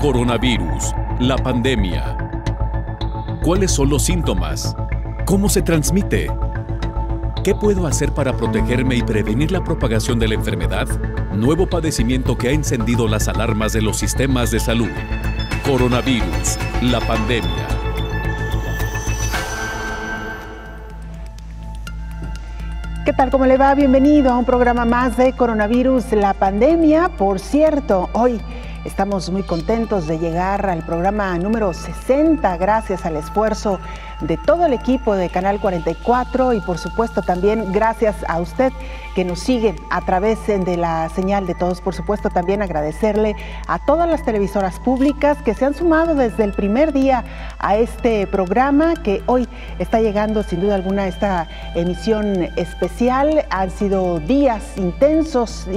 Coronavirus, la pandemia. ¿Cuáles son los síntomas? ¿Cómo se transmite? ¿Qué puedo hacer para protegerme y prevenir la propagación de la enfermedad? Nuevo padecimiento que ha encendido las alarmas de los sistemas de salud. Coronavirus, la pandemia. ¿Qué tal? ¿Cómo le va? Bienvenido a un programa más de Coronavirus, la pandemia. Por cierto, hoy estamos muy contentos de llegar al programa número 60, gracias al esfuerzo de todo el equipo de Canal 44 y por supuesto también gracias a usted que nos sigue a través de la señal de todos. Por supuesto también agradecerle a todas las televisoras públicas que se han sumado desde el primer día a este programa que hoy está llegando sin duda alguna a esta emisión especial. Han sido días intensos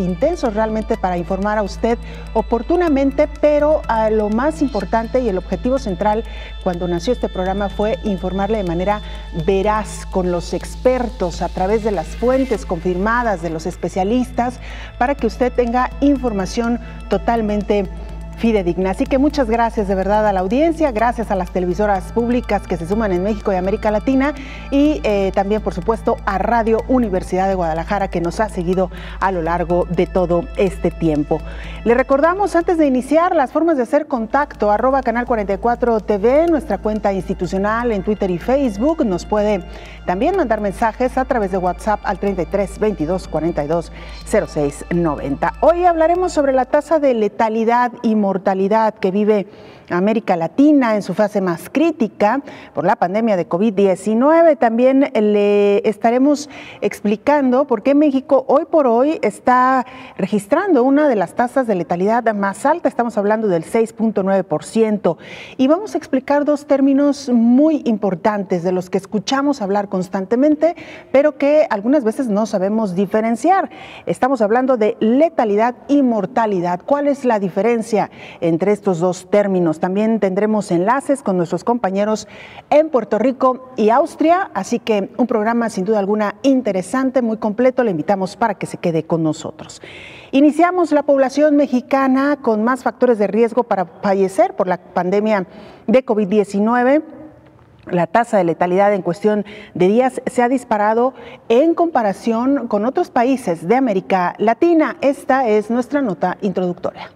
realmente para informar a usted oportunamente, pero a lo más importante y el objetivo central cuando nació este programa fue informarle de manera veraz con los expertos a través de las fuentes confirmadas de los especialistas para que usted tenga información totalmente fidedigna. Así que muchas gracias de verdad a la audiencia, gracias a las televisoras públicas que se suman en México y América Latina y también por supuesto a Radio Universidad de Guadalajara que nos ha seguido a lo largo de todo este tiempo. Le recordamos antes de iniciar las formas de hacer contacto, @Canal 44 TV, nuestra cuenta institucional en Twitter y Facebook. Nos puede también mandar mensajes a través de WhatsApp al 33 22 42 06 90. Hoy hablaremos sobre la tasa de letalidad y mortalidad que vive América Latina en su fase más crítica por la pandemia de COVID-19. También le estaremos explicando por qué México hoy por hoy está registrando una de las tasas de letalidad más alta. Estamos hablando del 6.9%. Y vamos a explicar dos términos muy importantes de los que escuchamos hablar constantemente, pero que algunas veces no sabemos diferenciar. Estamos hablando de letalidad y mortalidad. ¿Cuál es la diferencia entre estos dos términos? También tendremos enlaces con nuestros compañeros en Puerto Rico y Austria, así que un programa sin duda alguna interesante, muy completo. Le invitamos para que se quede con nosotros. Iniciamos la población mexicana con más factores de riesgo para fallecer por la pandemia de COVID-19. La tasa de letalidad en cuestión de días se ha disparado en comparación con otros países de América Latina. Esta es nuestra nota introductoria.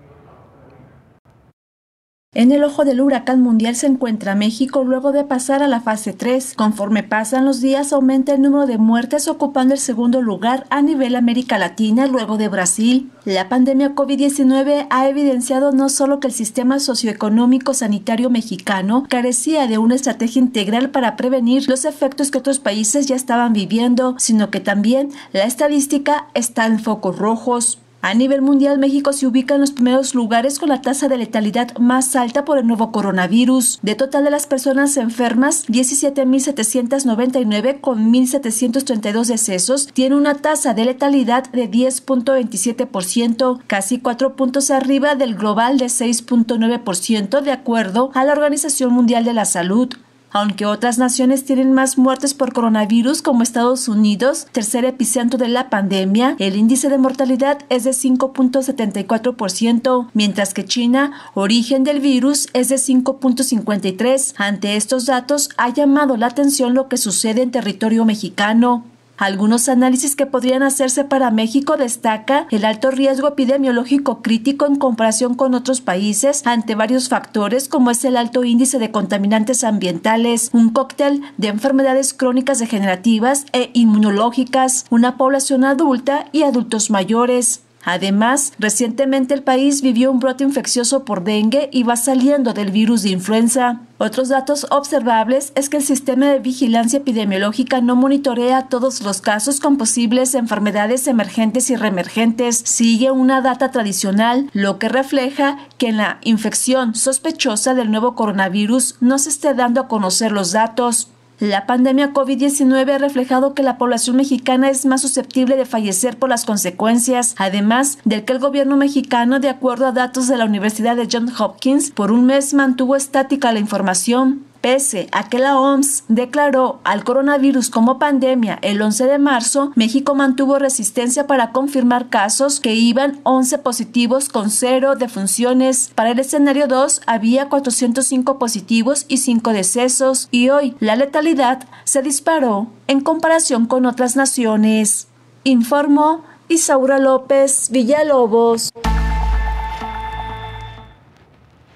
En el ojo del huracán mundial se encuentra México luego de pasar a la fase 3. Conforme pasan los días, aumenta el número de muertes, ocupando el segundo lugar a nivel América Latina luego de Brasil. La pandemia COVID-19 ha evidenciado no solo que el sistema socioeconómico sanitario mexicano carecía de una estrategia integral para prevenir los efectos que otros países ya estaban viviendo, sino que también la estadística está en focos rojos. A nivel mundial, México se ubica en los primeros lugares con la tasa de letalidad más alta por el nuevo coronavirus. De total de las personas enfermas, 17.799 con 1.732 decesos tiene una tasa de letalidad de 10.27%, casi 4 puntos arriba del global de 6.9%, de acuerdo a la Organización Mundial de la Salud. Aunque otras naciones tienen más muertes por coronavirus, como Estados Unidos, tercer epicentro de la pandemia, el índice de mortalidad es de 5.74%, mientras que China, origen del virus, es de 5.53%. Ante estos datos, ha llamado la atención lo que sucede en territorio mexicano. Algunos análisis que podrían hacerse para México destaca el alto riesgo epidemiológico crítico en comparación con otros países ante varios factores como es el alto índice de contaminantes ambientales, un cóctel de enfermedades crónicas degenerativas e inmunológicas, una población adulta y adultos mayores. Además, recientemente el país vivió un brote infeccioso por dengue y va saliendo del virus de influenza. Otros datos observables es que el sistema de vigilancia epidemiológica no monitorea todos los casos con posibles enfermedades emergentes y reemergentes. Sigue una data tradicional, lo que refleja que en la infección sospechosa del nuevo coronavirus no se esté dando a conocer los datos. La pandemia COVID-19 ha reflejado que la población mexicana es más susceptible de fallecer por las consecuencias, además del que el gobierno mexicano, de acuerdo a datos de la Universidad de Johns Hopkins, por un mes mantuvo estática la información. Pese a que la OMS declaró al coronavirus como pandemia el 11 de marzo, México mantuvo resistencia para confirmar casos que iban 11 positivos con 0 defunciones. Para el escenario 2 había 405 positivos y 5 decesos, y hoy la letalidad se disparó en comparación con otras naciones. Informó Isaura López Villalobos.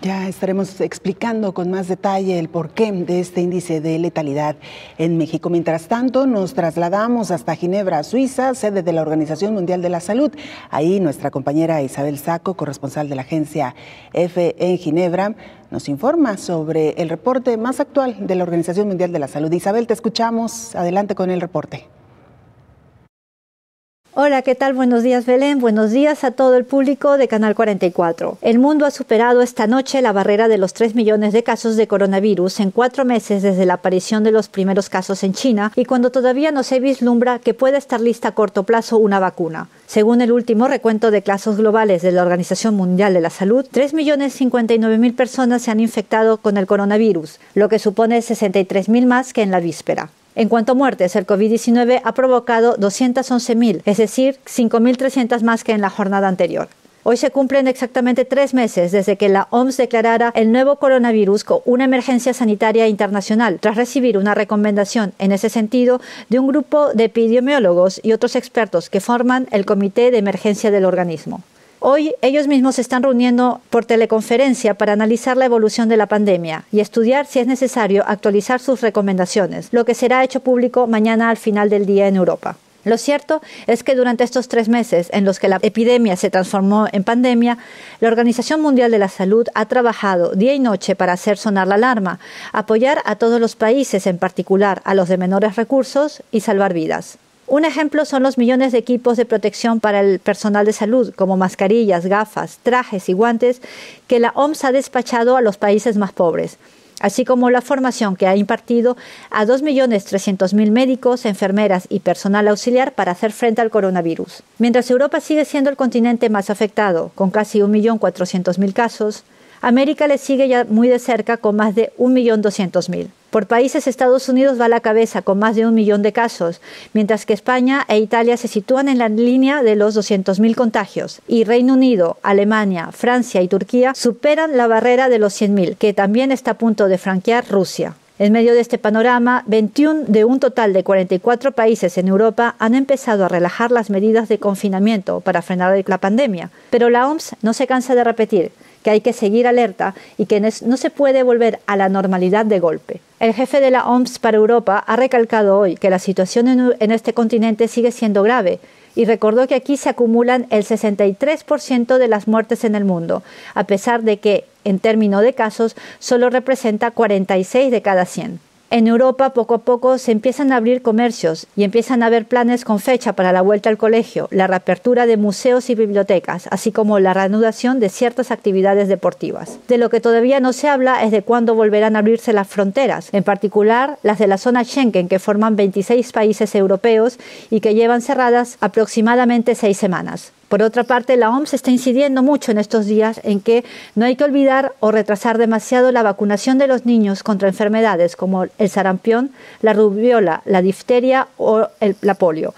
Ya estaremos explicando con más detalle el porqué de este índice de letalidad en México. Mientras tanto, nos trasladamos hasta Ginebra, Suiza, sede de la Organización Mundial de la Salud. Ahí nuestra compañera Isabel Saco, corresponsal de la agencia EFE en Ginebra, nos informa sobre el reporte más actual de la Organización Mundial de la Salud. Isabel, te escuchamos. Adelante con el reporte. Hola, ¿qué tal? Buenos días, Belén. Buenos días a todo el público de Canal 44. El mundo ha superado esta noche la barrera de los 3 millones de casos de coronavirus en 4 meses desde la aparición de los primeros casos en China y cuando todavía no se vislumbra que pueda estar lista a corto plazo una vacuna. Según el último recuento de casos globales de la Organización Mundial de la Salud, 3.059.000 personas se han infectado con el coronavirus, lo que supone 63.000 más que en la víspera. En cuanto a muertes, el COVID-19 ha provocado 211.000, es decir, 5.300 más que en la jornada anterior. Hoy se cumplen exactamente 3 meses desde que la OMS declarara el nuevo coronavirus como una emergencia sanitaria internacional, tras recibir una recomendación en ese sentido de un grupo de epidemiólogos y otros expertos que forman el Comité de Emergencia del organismo. Hoy ellos mismos se están reuniendo por teleconferencia para analizar la evolución de la pandemia y estudiar si es necesario actualizar sus recomendaciones, lo que será hecho público mañana al final del día en Europa. Lo cierto es que durante estos 3 meses en los que la epidemia se transformó en pandemia, la Organización Mundial de la Salud ha trabajado día y noche para hacer sonar la alarma, apoyar a todos los países, en particular a los de menores recursos, y salvar vidas. Un ejemplo son los millones de equipos de protección para el personal de salud, como mascarillas, gafas, trajes y guantes, que la OMS ha despachado a los países más pobres, así como la formación que ha impartido a 2.300.000 médicos, enfermeras y personal auxiliar para hacer frente al coronavirus. Mientras Europa sigue siendo el continente más afectado, con casi 1.400.000 casos, América le sigue ya muy de cerca con más de 1.200.000. Por países, Estados Unidos va a la cabeza con más de 1 millón de casos, mientras que España e Italia se sitúan en la línea de los 200.000 contagios, y Reino Unido, Alemania, Francia y Turquía superan la barrera de los 100.000, que también está a punto de franquear Rusia. En medio de este panorama, 21 de un total de 44 países en Europa han empezado a relajar las medidas de confinamiento para frenar la pandemia, pero la OMS no se cansa de repetir que hay que seguir alerta y que no se puede volver a la normalidad de golpe. El jefe de la OMS para Europa ha recalcado hoy que la situación en este continente sigue siendo grave y recordó que aquí se acumulan el 63% de las muertes en el mundo, a pesar de que, en términos de casos, solo representa 46 de cada 100. En Europa, poco a poco, se empiezan a abrir comercios y empiezan a haber planes con fecha para la vuelta al colegio, la reapertura de museos y bibliotecas, así como la reanudación de ciertas actividades deportivas. De lo que todavía no se habla es de cuándo volverán a abrirse las fronteras, en particular las de la zona Schengen, que forman 26 países europeos y que llevan cerradas aproximadamente 6 semanas. Por otra parte, la OMS está incidiendo mucho en estos días en que no hay que olvidar o retrasar demasiado la vacunación de los niños contra enfermedades como el sarampión, la rubiola, la difteria o la polio.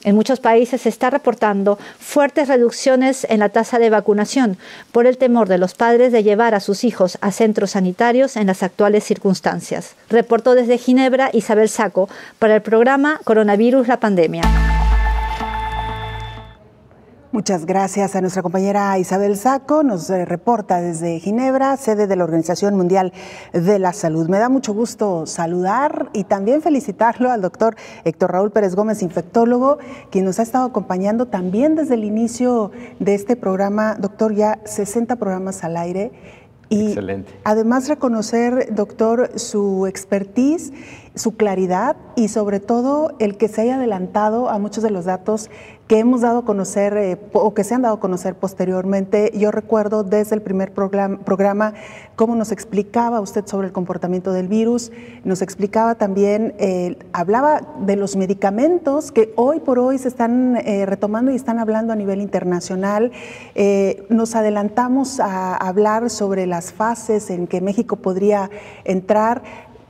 En muchos países se está reportando fuertes reducciones en la tasa de vacunación por el temor de los padres de llevar a sus hijos a centros sanitarios en las actuales circunstancias. Reportó desde Ginebra Isabel Saco para el programa Coronavirus, la pandemia. Muchas gracias a nuestra compañera Isabel Saco, nos reporta desde Ginebra, sede de la Organización Mundial de la Salud. Me da mucho gusto saludar y también felicitarlo al doctor Héctor Raúl Pérez Gómez, infectólogo, quien nos ha estado acompañando también desde el inicio de este programa. Doctor, ya 60 programas al aire. Y excelente. Además reconocer, doctor, su expertise, su claridad y sobre todo el que se haya adelantado a muchos de los datos que hemos dado a conocer o que se han dado a conocer posteriormente. Yo recuerdo desde el primer programa cómo nos explicaba usted sobre el comportamiento del virus, nos explicaba también, hablaba de los medicamentos que hoy por hoy se están retomando y están hablando a nivel internacional. Nos adelantamos a hablar sobre las fases en que México podría entrar.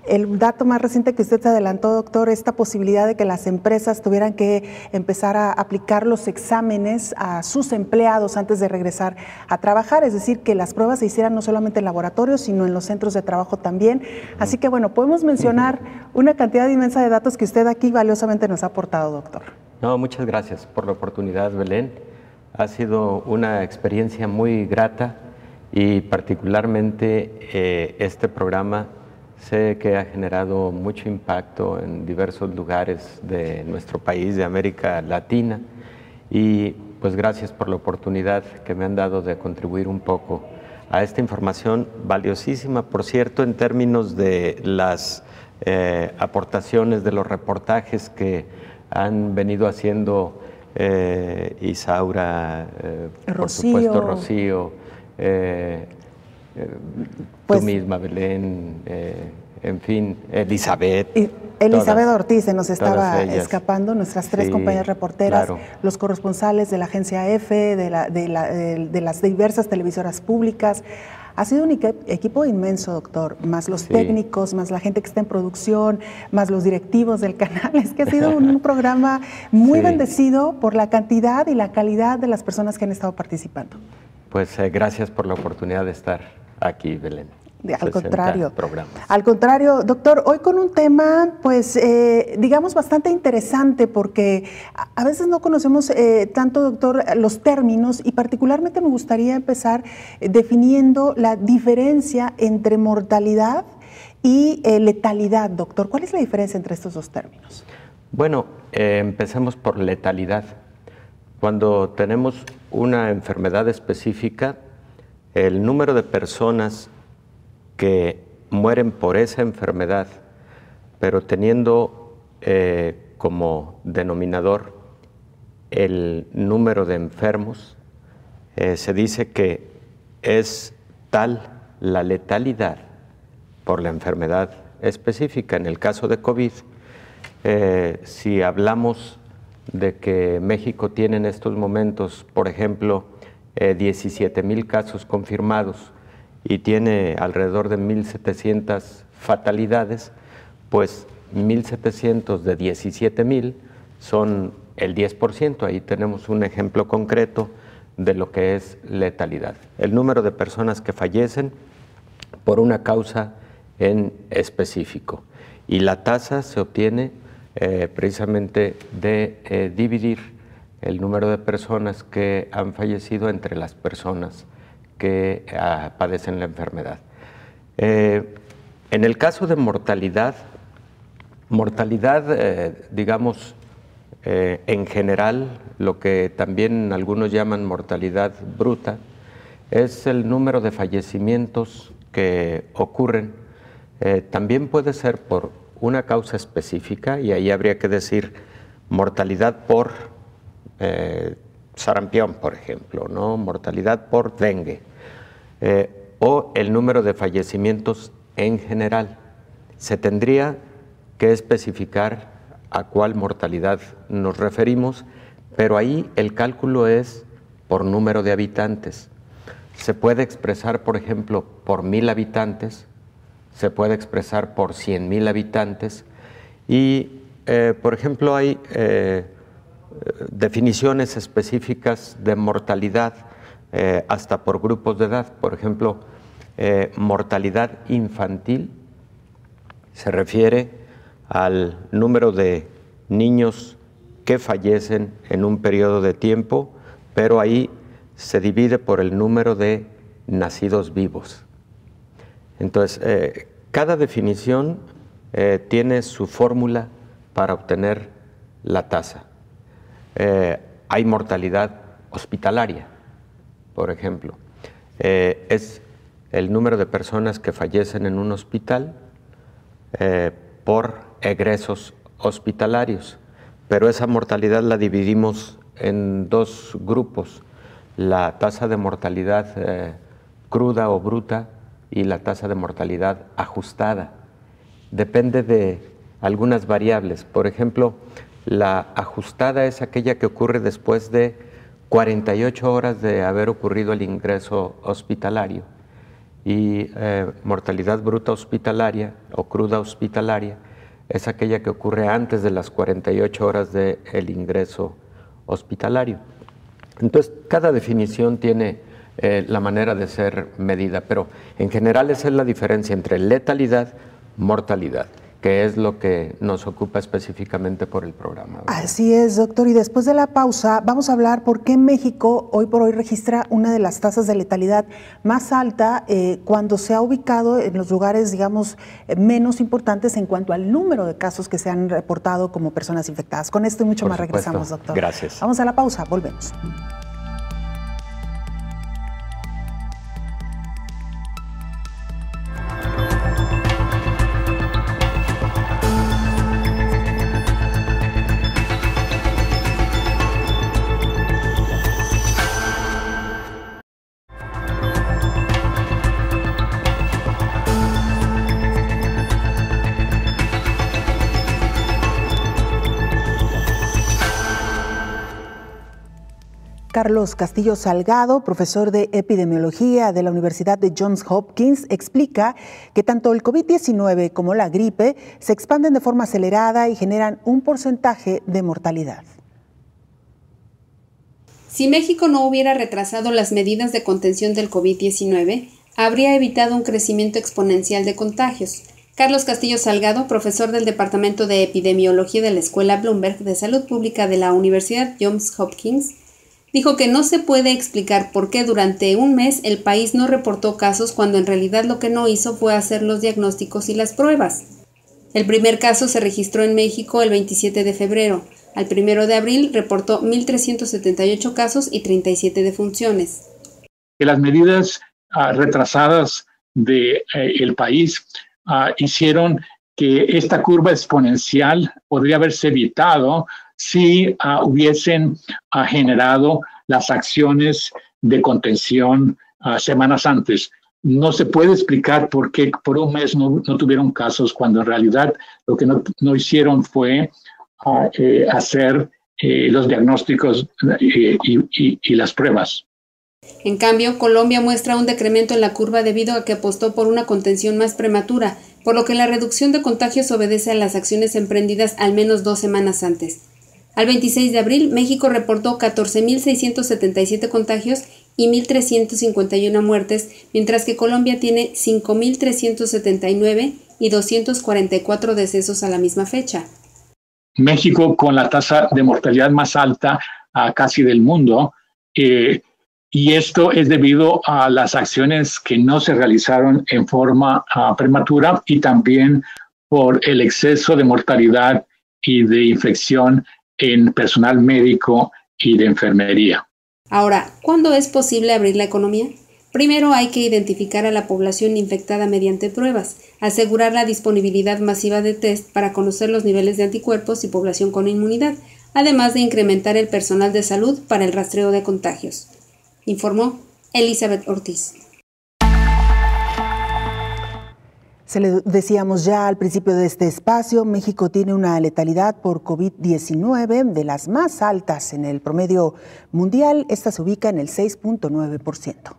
El dato más reciente que usted se adelantó, doctor, esta posibilidad de que las empresas tuvieran que empezar a aplicar los exámenes a sus empleados antes de regresar a trabajar, es decir, que las pruebas se hicieran no solamente en laboratorios, sino en los centros de trabajo también. Así que, bueno, podemos mencionar una cantidad inmensa de datos que usted aquí valiosamente nos ha aportado, doctor. No, muchas gracias por la oportunidad, Belén. Ha sido una experiencia muy grata y particularmente este programa sé que ha generado mucho impacto en diversos lugares de nuestro país, de América Latina, y pues gracias por la oportunidad que me han dado de contribuir un poco a esta información valiosísima, por cierto, en términos de las aportaciones de los reportajes que han venido haciendo Isaura, por supuesto Rocío, tú misma, Belén, en fin, Elizabeth. Elizabeth Ortiz se nos estaba escapando, nuestras tres compañeras reporteras, claro, los corresponsales de la agencia EFE, de las diversas televisoras públicas. Ha sido un equipo inmenso, doctor, más los técnicos, más la gente que está en producción, más los directivos del canal. Es que ha sido un programa muy bendecido por la cantidad y la calidad de las personas que han estado participando. Pues gracias por la oportunidad de estar aquí, Belén. Al contrario, doctor, hoy con un tema, pues, digamos, bastante interesante, porque a veces no conocemos tanto, doctor, los términos, y particularmente me gustaría empezar definiendo la diferencia entre mortalidad y letalidad, doctor. ¿Cuál es la diferencia entre estos dos términos? Bueno, empecemos por letalidad. Cuando tenemos una enfermedad específica, el número de personas que mueren por esa enfermedad, pero teniendo como denominador el número de enfermos, se dice que es tal la letalidad por la enfermedad específica. En el caso de COVID, si hablamos de que México tiene en estos momentos, por ejemplo, 17,000 casos confirmados, y tiene alrededor de 1,700 fatalidades, pues 1,700 de 17,000 son el 10%. Ahí tenemos un ejemplo concreto de lo que es letalidad. El número de personas que fallecen por una causa en específico. Y la tasa se obtiene precisamente de dividir el número de personas que han fallecido entre las personas que padecen la enfermedad. En el caso de mortalidad, digamos, en general, lo que también algunos llaman mortalidad bruta, es el número de fallecimientos que ocurren. También puede ser por una causa específica, y ahí habría que decir mortalidad por sarampión, por ejemplo, ¿no? Mortalidad por dengue, o el número de fallecimientos en general. Se tendría que especificar a cuál mortalidad nos referimos, pero ahí el cálculo es por número de habitantes. Se puede expresar, por ejemplo, por 1,000 habitantes, se puede expresar por 100,000 habitantes, y, por ejemplo, hay definiciones específicas de mortalidad hasta por grupos de edad. Por ejemplo, mortalidad infantil se refiere al número de niños que fallecen en un periodo de tiempo, pero ahí se divide por el número de nacidos vivos. Entonces, cada definición tiene su fórmula para obtener la tasa. Hay mortalidad hospitalaria, por ejemplo. Es el número de personas que fallecen en un hospital por egresos hospitalarios, pero esa mortalidad la dividimos en dos grupos: la tasa de mortalidad cruda o bruta y la tasa de mortalidad ajustada. Depende de algunas variables. Por ejemplo, la ajustada es aquella que ocurre después de 48 horas de haber ocurrido el ingreso hospitalario, y mortalidad bruta hospitalaria o cruda hospitalaria es aquella que ocurre antes de las 48 horas del ingreso hospitalario. Entonces, cada definición tiene la manera de ser medida, pero en general esa es la diferencia entre letalidad y mortalidad, que es lo que nos ocupa específicamente por el programa. Así es, doctor. Y después de la pausa vamos a hablar por qué México hoy por hoy registra una de las tasas de letalidad más alta cuando se ha ubicado en los lugares, digamos, menos importantes en cuanto al número de casos que se han reportado como personas infectadas. Con esto y mucho más regresamos, doctor. Gracias. Vamos a la pausa, volvemos. Carlos Castillo Salgado, profesor de epidemiología de la Universidad de Johns Hopkins, explica que tanto el COVID-19 como la gripe se expanden de forma acelerada y generan un porcentaje de mortalidad. Si México no hubiera retrasado las medidas de contención del COVID-19, habría evitado un crecimiento exponencial de contagios. Carlos Castillo Salgado, profesor del Departamento de Epidemiología de la Escuela Bloomberg de Salud Pública de la Universidad Johns Hopkins, dijo que no se puede explicar por qué durante un mes el país no reportó casos cuando en realidad lo que no hizo fue hacer los diagnósticos y las pruebas. El primer caso se registró en México el 27 de febrero. Al 1 de abril reportó 1,378 casos y 37 defunciones. Las medidas retrasadas del país hicieron que esta curva exponencial podría haberse evitado si hubiesen generado las acciones de contención semanas antes. No se puede explicar por qué por un mes no tuvieron casos, cuando en realidad lo que no hicieron fue hacer los diagnósticos y las pruebas. En cambio, Colombia muestra un decremento en la curva debido a que apostó por una contención más prematura, por lo que la reducción de contagios obedece a las acciones emprendidas al menos 2 semanas antes. Al 26 de abril, México reportó 14,677 contagios y 1,351 muertes, mientras que Colombia tiene 5,379 y 244 decesos a la misma fecha. México, con la tasa de mortalidad más alta casi del mundo, y esto es debido a las acciones que no se realizaron en forma prematura y también por el exceso de mortalidad y de infección en personal médico y de enfermería. Ahora, ¿cuándo es posible abrir la economía? Primero hay que identificar a la población infectada mediante pruebas, asegurar la disponibilidad masiva de test para conocer los niveles de anticuerpos y población con inmunidad, además de incrementar el personal de salud para el rastreo de contagios, informó Elizabeth Ortiz. Se le decíamos ya al principio de este espacio, México tiene una letalidad por COVID-19 de las más altas en el promedio mundial. Esta se ubica en el 6.9%.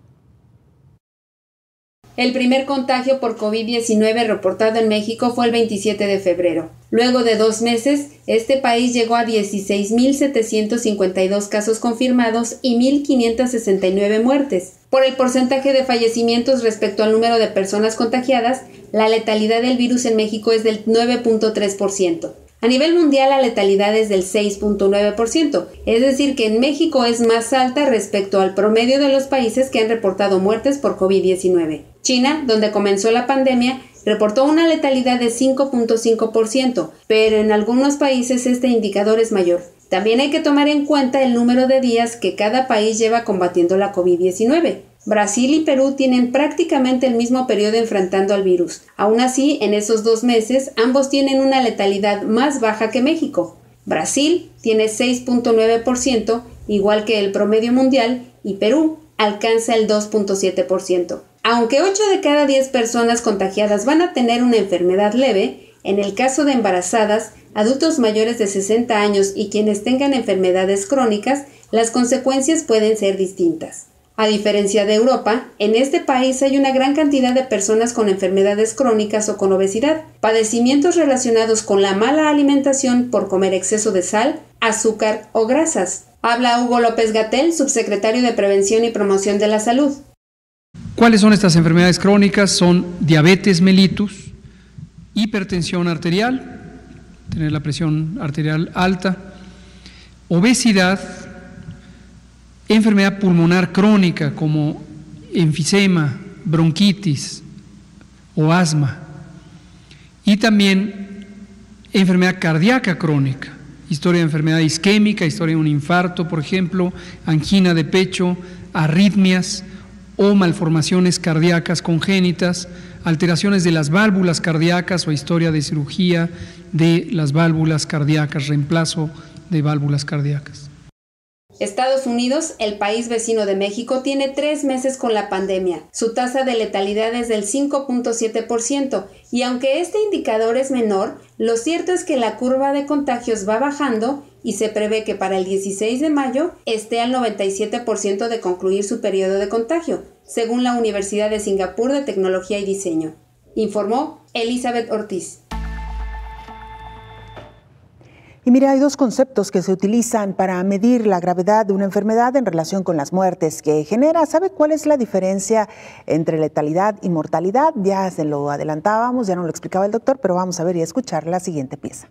El primer contagio por COVID-19 reportado en México fue el 27 de febrero. Luego de 2 meses, este país llegó a 16,752 casos confirmados y 1,569 muertes. Por el porcentaje de fallecimientos respecto al número de personas contagiadas, la letalidad del virus en México es del 9.3%. A nivel mundial, la letalidad es del 6.9%, es decir, que en México es más alta respecto al promedio de los países que han reportado muertes por COVID-19. China, donde comenzó la pandemia, reportó una letalidad de 5.5%, pero en algunos países este indicador es mayor. También hay que tomar en cuenta el número de días que cada país lleva combatiendo la COVID-19. Brasil y Perú tienen prácticamente el mismo periodo enfrentando al virus. Aún así, en esos 2 meses, ambos tienen una letalidad más baja que México. Brasil tiene 6.9%, igual que el promedio mundial, y Perú alcanza el 2.7%. Aunque 8 de cada 10 personas contagiadas van a tener una enfermedad leve, en el caso de embarazadas, adultos mayores de 60 años y quienes tengan enfermedades crónicas, las consecuencias pueden ser distintas. A diferencia de Europa, en este país hay una gran cantidad de personas con enfermedades crónicas o con obesidad, padecimientos relacionados con la mala alimentación por comer exceso de sal, azúcar o grasas. Habla Hugo López-Gatell, subsecretario de Prevención y Promoción de la Salud. ¿Cuáles son estas enfermedades crónicas? Son diabetes mellitus, hipertensión arterial, tener la presión arterial alta, obesidad, enfermedad pulmonar crónica como enfisema, bronquitis o asma, y también enfermedad cardíaca crónica, historia de enfermedad isquémica, historia de un infarto, por ejemplo, angina de pecho, arritmias o malformaciones cardíacas congénitas, alteraciones de las válvulas cardíacas o historia de cirugía de las válvulas cardíacas, reemplazo de válvulas cardíacas. Estados Unidos, el país vecino de México, tiene 3 meses con la pandemia. Su tasa de letalidad es del 5.7% y aunque este indicador es menor, lo cierto es que la curva de contagios va bajando y se prevé que para el 16 de mayo esté al 97% de concluir su periodo de contagio, según la Universidad de Singapur de Tecnología y Diseño. Informó Elizabeth Ortiz. Y mira, hay dos conceptos que se utilizan para medir la gravedad de una enfermedad en relación con las muertes que genera. ¿Sabe cuál es la diferencia entre letalidad y mortalidad? Ya se lo adelantábamos, ya nos lo explicaba el doctor, pero vamos a ver y a escuchar la siguiente pieza.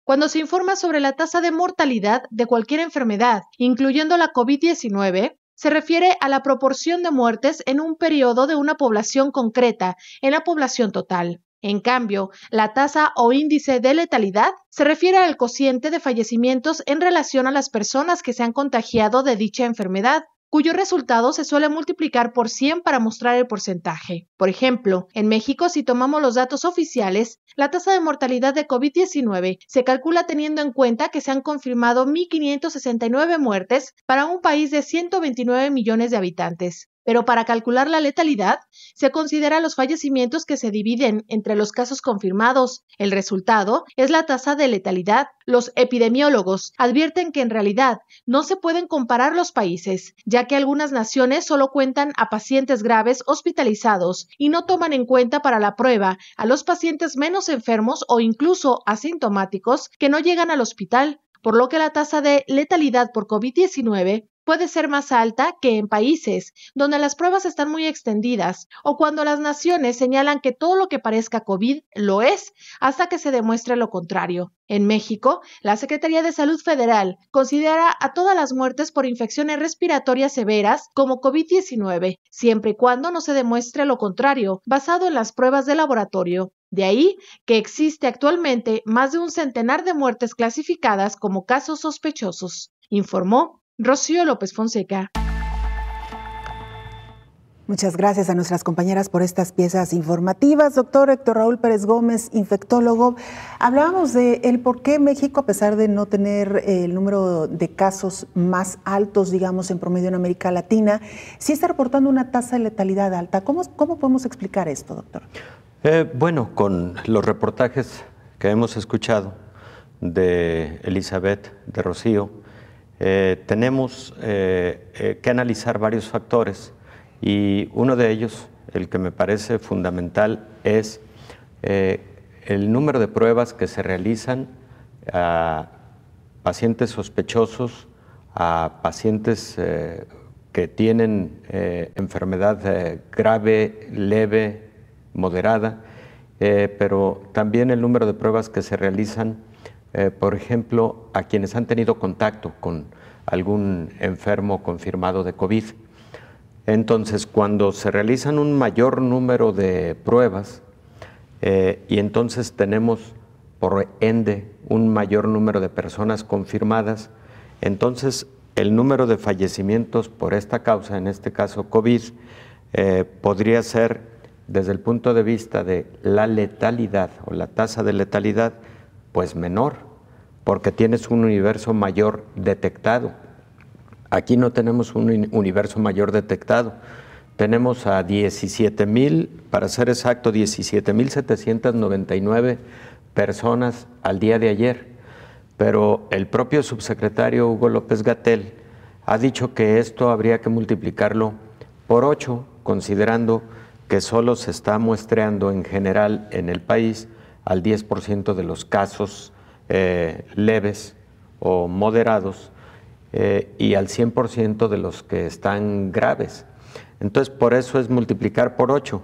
Cuando se informa sobre la tasa de mortalidad de cualquier enfermedad, incluyendo la COVID-19, se refiere a la proporción de muertes en un periodo de una población concreta en la población total. En cambio, la tasa o índice de letalidad se refiere al cociente de fallecimientos en relación a las personas que se han contagiado de dicha enfermedad, cuyo resultado se suele multiplicar por 100 para mostrar el porcentaje. Por ejemplo, en México, si tomamos los datos oficiales, la tasa de mortalidad de COVID-19 se calcula teniendo en cuenta que se han confirmado 1.569 muertes para un país de 129 millones de habitantes. Pero para calcular la letalidad, se considera los fallecimientos que se dividen entre los casos confirmados. El resultado es la tasa de letalidad. Los epidemiólogos advierten que en realidad no se pueden comparar los países, ya que algunas naciones solo cuentan a pacientes graves hospitalizados y no toman en cuenta para la prueba a los pacientes menos enfermos o incluso asintomáticos que no llegan al hospital, por lo que la tasa de letalidad por COVID-19 puede ser más alta que en países donde las pruebas están muy extendidas o cuando las naciones señalan que todo lo que parezca COVID lo es hasta que se demuestre lo contrario. En México, la Secretaría de Salud Federal considera a todas las muertes por infecciones respiratorias severas como COVID-19, siempre y cuando no se demuestre lo contrario, basado en las pruebas de laboratorio. De ahí que existe actualmente más de un centenar de muertes clasificadas como casos sospechosos, informó Rocío López Fonseca. Muchas gracias a nuestras compañeras por estas piezas informativas. Doctor Héctor Raúl Pérez Gómez, infectólogo. Hablábamos de el por qué México, a pesar de no tener el número de casos más altos, digamos, en promedio en América Latina, sí está reportando una tasa de letalidad alta. ¿Cómo podemos explicar esto, doctor? Bueno, con los reportajes que hemos escuchado de Elizabeth, de Rocío, tenemos que analizar varios factores y uno de ellos, el que me parece fundamental, es el número de pruebas que se realizan a pacientes sospechosos, a pacientes que tienen enfermedad grave, leve, moderada, pero también el número de pruebas que se realizan por ejemplo, a quienes han tenido contacto con algún enfermo confirmado de COVID. Entonces, cuando se realizan un mayor número de pruebas y entonces tenemos, por ende, un mayor número de personas confirmadas, entonces el número de fallecimientos por esta causa, en este caso COVID, podría ser, desde el punto de vista de la letalidad o la tasa de letalidad, pues menor, porque tienes un universo mayor detectado. Aquí no tenemos un universo mayor detectado. Tenemos a 17,000, para ser exacto, 17,799 personas al día de ayer. Pero el propio subsecretario Hugo López-Gatell ha dicho que esto habría que multiplicarlo por 8, considerando que solo se está muestreando en general en el país al 10% de los casos leves o moderados y al 100% de los que están graves. Entonces, por eso es multiplicar por 8.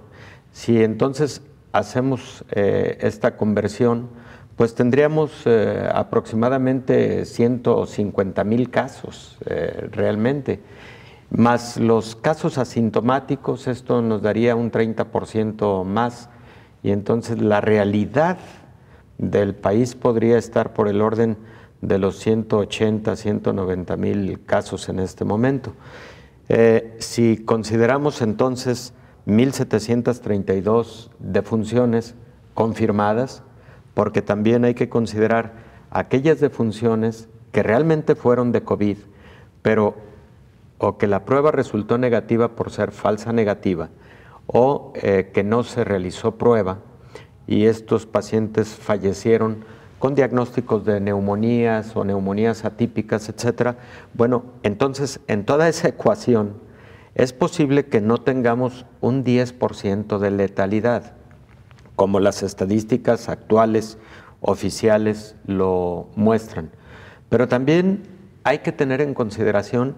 Si entonces hacemos esta conversión, pues tendríamos aproximadamente 150,000 casos realmente, más los casos asintomáticos. Esto nos daría un 30% más, y entonces la realidad del país podría estar por el orden de los 180, 190,000 casos en este momento. Si consideramos entonces 1,732 defunciones confirmadas, porque también hay que considerar aquellas defunciones que realmente fueron de COVID, pero o que la prueba resultó negativa por ser falsa negativa, o que no se realizó prueba y estos pacientes fallecieron con diagnósticos de neumonías o neumonías atípicas, etcétera. Bueno, entonces en toda esa ecuación es posible que no tengamos un 10% de letalidad, como las estadísticas actuales oficiales lo muestran. Pero también hay que tener en consideración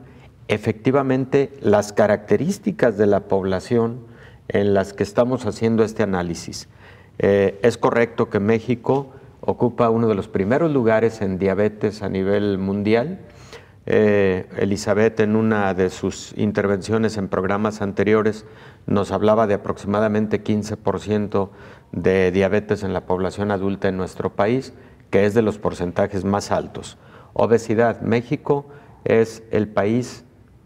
efectivamente las características de la población en las que estamos haciendo este análisis. Es correcto que México ocupa uno de los primeros lugares en diabetes a nivel mundial. Elizabeth, en una de sus intervenciones en programas anteriores, nos hablaba de aproximadamente 15% de diabetes en la población adulta en nuestro país, que es de los porcentajes más altos. Obesidad. México es el país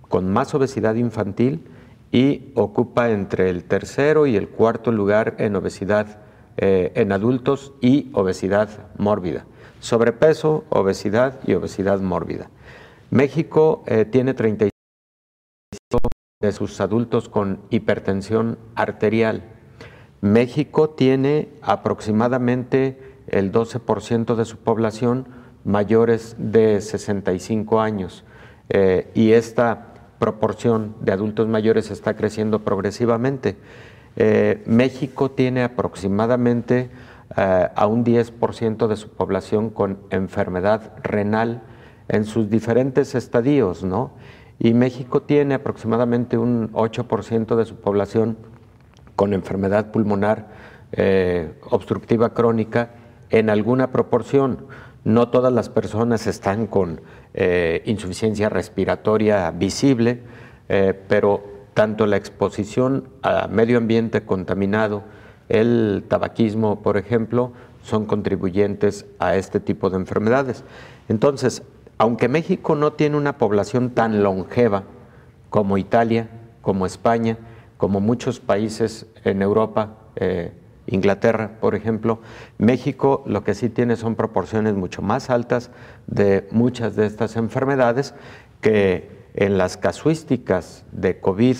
con más obesidad infantil y ocupa entre el tercero y el cuarto lugar en obesidad en adultos y obesidad mórbida. Sobrepeso, obesidad y obesidad mórbida. México tiene 35% de sus adultos con hipertensión arterial. México tiene aproximadamente el 12% de su población mayores de 65 años y esta proporción de adultos mayores está creciendo progresivamente. México tiene aproximadamente a un 10% de su población con enfermedad renal en sus diferentes estadios, ¿no? Y México tiene aproximadamente un 8% de su población con enfermedad pulmonar obstructiva crónica en alguna proporción. No todas las personas están con insuficiencia respiratoria visible, pero tanto la exposición a medio ambiente contaminado, el tabaquismo, por ejemplo, son contribuyentes a este tipo de enfermedades. Entonces, aunque México no tiene una población tan longeva como Italia, como España, como muchos países en Europa, Inglaterra, por ejemplo, México lo que sí tiene son proporciones mucho más altas de muchas de estas enfermedades que en las casuísticas de COVID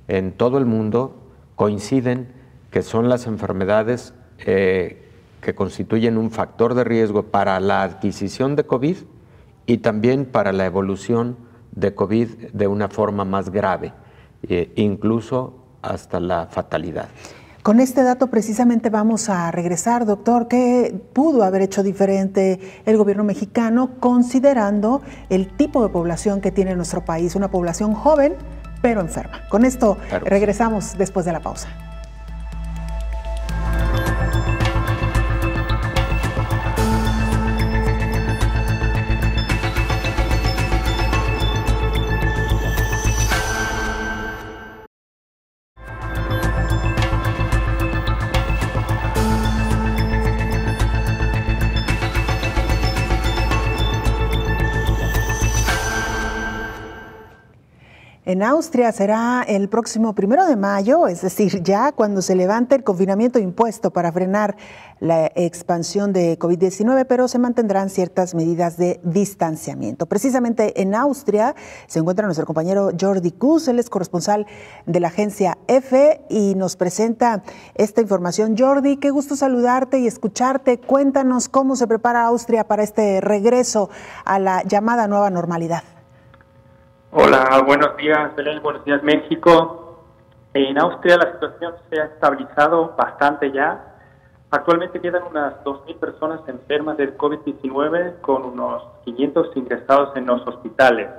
en todo el mundo coinciden que son las enfermedades que constituyen un factor de riesgo para la adquisición de COVID y también para la evolución de COVID de una forma más grave, incluso hasta la fatalidad. Con este dato precisamente vamos a regresar, doctor. ¿Qué pudo haber hecho diferente el gobierno mexicano considerando el tipo de población que tiene nuestro país? Una población joven, pero enferma. Con esto regresamos después de la pausa. En Austria será el próximo 1 de mayo, es decir, ya cuando se levante el confinamiento impuesto para frenar la expansión de COVID-19, pero se mantendrán ciertas medidas de distanciamiento. Precisamente en Austria se encuentra nuestro compañero Jordi Kuz, él es corresponsal de la agencia EFE y nos presenta esta información. Jordi, qué gusto saludarte y escucharte. Cuéntanos cómo se prepara Austria para este regreso a la llamada nueva normalidad. Hola, buenos días Belén, buenos días México. En Austria la situación se ha estabilizado bastante ya. Actualmente quedan unas 2.000 personas enfermas del COVID-19 con unos 500 ingresados en los hospitales.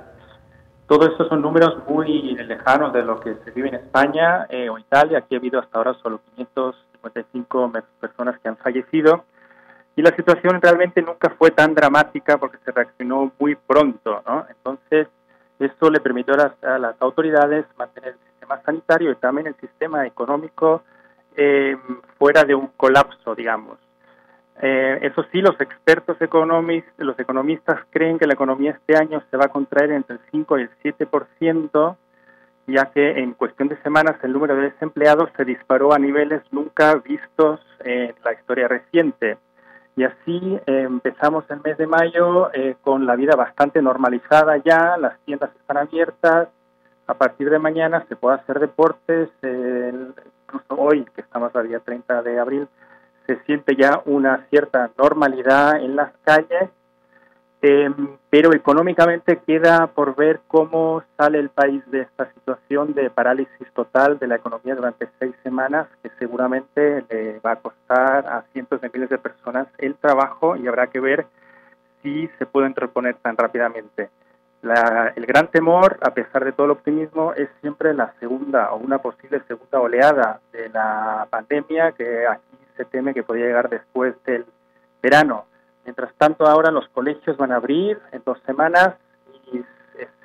Todo esto son números muy lejanos de lo que se vive en España o Italia. Aquí ha habido hasta ahora solo 555 personas que han fallecido. Y la situación realmente nunca fue tan dramática porque se reaccionó muy pronto, ¿no? Entonces, esto le permitió a las autoridades mantener el sistema sanitario y también el sistema económico fuera de un colapso, digamos. Eso sí, los expertos los economistas creen que la economía este año se va a contraer entre el 5 y el 7%, ya que en cuestión de semanas el número de desempleados se disparó a niveles nunca vistos en la historia reciente. Y así empezamos el mes de mayo con la vida bastante normalizada ya, las tiendas están abiertas, a partir de mañana se puede hacer deportes, incluso hoy, que estamos al día 30 de abril, se siente ya una cierta normalidad en las calles, pero económicamente queda por ver cómo sale el país de esta situación de parálisis total de la economía durante 6 semanas, que seguramente le va a costar a cientos de miles de personas el trabajo y habrá que ver si se pueden reponer tan rápidamente. El gran temor, a pesar de todo el optimismo, es siempre la segunda o una posible segunda oleada de la pandemia, que aquí se teme que podría llegar después del verano. Mientras tanto, ahora los colegios van a abrir en 2 semanas y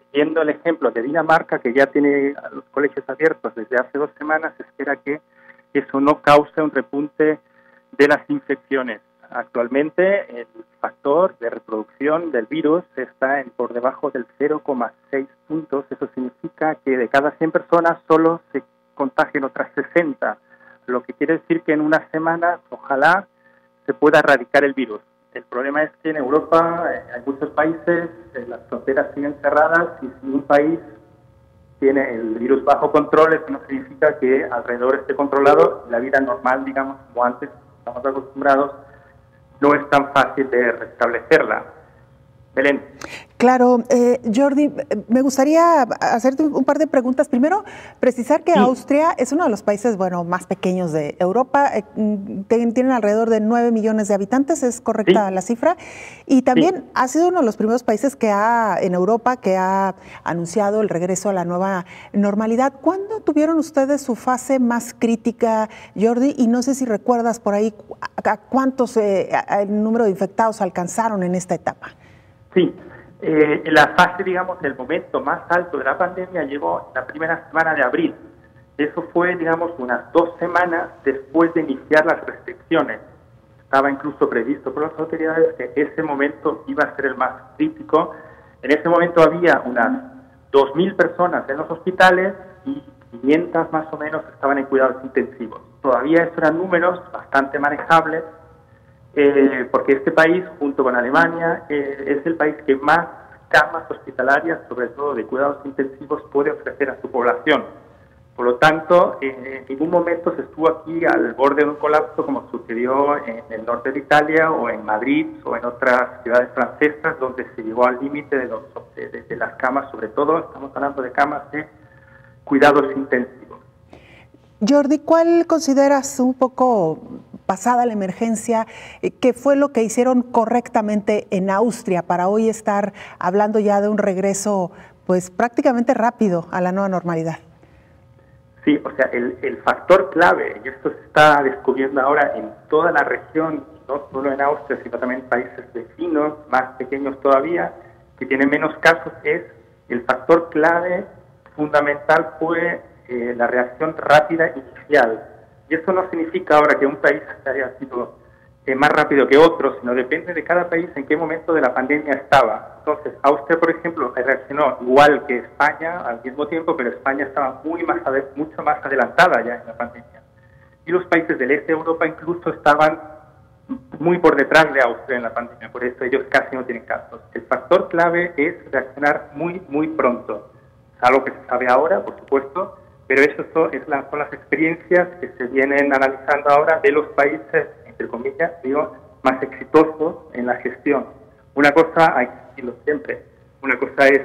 siguiendo el ejemplo de Dinamarca, que ya tiene los colegios abiertos desde hace 2 semanas, se espera que eso no cause un repunte de las infecciones. Actualmente el factor de reproducción del virus está por debajo del 0,6 puntos. Eso significa que de cada 100 personas solo se contagian otras 60, lo que quiere decir que en unas semanas ojalá se pueda erradicar el virus. El problema es que en Europa hay muchos países, las fronteras siguen cerradas y si un país tiene el virus bajo control, eso no significa que alrededor esté controlado. La vida normal, digamos, como antes estamos acostumbrados, no es tan fácil de restablecerla. Belén. Claro, Jordi, me gustaría hacerte un par de preguntas. Primero, precisar que Austria es uno de los países, más pequeños de Europa. Tienen alrededor de 9 millones de habitantes, ¿es correcta la cifra? Y también ha sido uno de los primeros países en Europa que ha anunciado el regreso a la nueva normalidad. ¿Cuándo tuvieron ustedes su fase más crítica, Jordi? Y no sé si recuerdas por ahí a cuántos el número de infectados alcanzaron en esta etapa. Sí. La fase, digamos, el momento más alto de la pandemia llegó la primera semana de abril. Eso fue, digamos, unas 2 semanas después de iniciar las restricciones. Estaba incluso previsto por las autoridades que ese momento iba a ser el más crítico. En ese momento había unas 2.000 personas en los hospitales y 500 más o menos estaban en cuidados intensivos. Todavía esos eran números bastante manejables, porque este país, junto con Alemania, es el país que más camas hospitalarias, sobre todo de cuidados intensivos, puede ofrecer a su población. Por lo tanto, en ningún momento se estuvo aquí al borde de un colapso como sucedió en el norte de Italia o en Madrid o en otras ciudades francesas, donde se llegó al límite de las camas, sobre todo, estamos hablando de camas de cuidados intensivos. Jordi, ¿cuál consideras un poco pasada la emergencia, qué fue lo que hicieron correctamente en Austria para hoy estar hablando ya de un regreso pues prácticamente rápido a la nueva normalidad? Sí, o sea, el factor clave, y esto se está descubriendo ahora en toda la región, no solo en Austria, sino también en países vecinos, más pequeños todavía, que tienen menos casos, es el factor clave fundamental fue la reacción rápida inicial. Y eso no significa ahora que un país haya sido más rápido que otro, sino depende de cada país en qué momento de la pandemia estaba. Entonces, Austria, por ejemplo, reaccionó igual que España al mismo tiempo, pero España estaba mucho más adelantada ya en la pandemia. Y los países del este de Europa incluso estaban muy por detrás de Austria en la pandemia, por eso ellos casi no tienen casos. El factor clave es reaccionar muy, muy pronto. Es algo que se sabe ahora, por supuesto, pero eso son las experiencias que se vienen analizando ahora de los países, entre comillas, más exitosos en la gestión. Una cosa hay que decirlo siempre, Una cosa es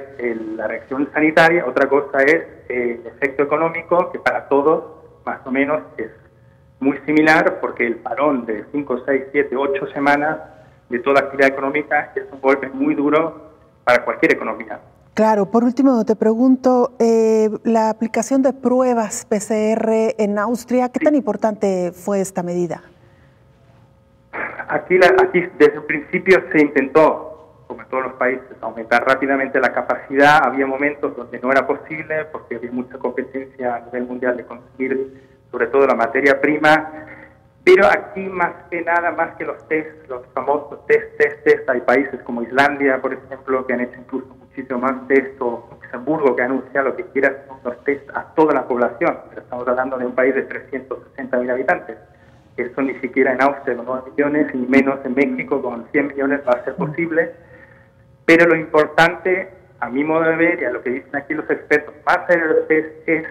la reacción sanitaria, otra cosa es el efecto económico, que para todos más o menos es muy similar, porque el parón de 5, 6, 7, 8 semanas de toda actividad económica es un golpe muy duro para cualquier economía. Claro, por último te pregunto, la aplicación de pruebas PCR en Austria, ¿qué tan importante fue esta medida? Aquí desde el principio se intentó, como en todos los países, aumentar rápidamente la capacidad. Había momentos donde no era posible porque había mucha competencia a nivel mundial de conseguir sobre todo la materia prima, pero aquí más que nada, más que los test, los famosos test, hay países como Islandia, por ejemplo, que han hecho incluso muchísimo más test, o Luxemburgo, que ha anunciado lo que quiera, los test a toda la población. Pero estamos hablando de un país de 360.000 habitantes. Eso ni siquiera en Austria con 9 millones, y menos en México con 100 millones va a ser posible. Pero lo importante, a mi modo de ver, y a lo que dicen aquí los expertos, más allá de los test, es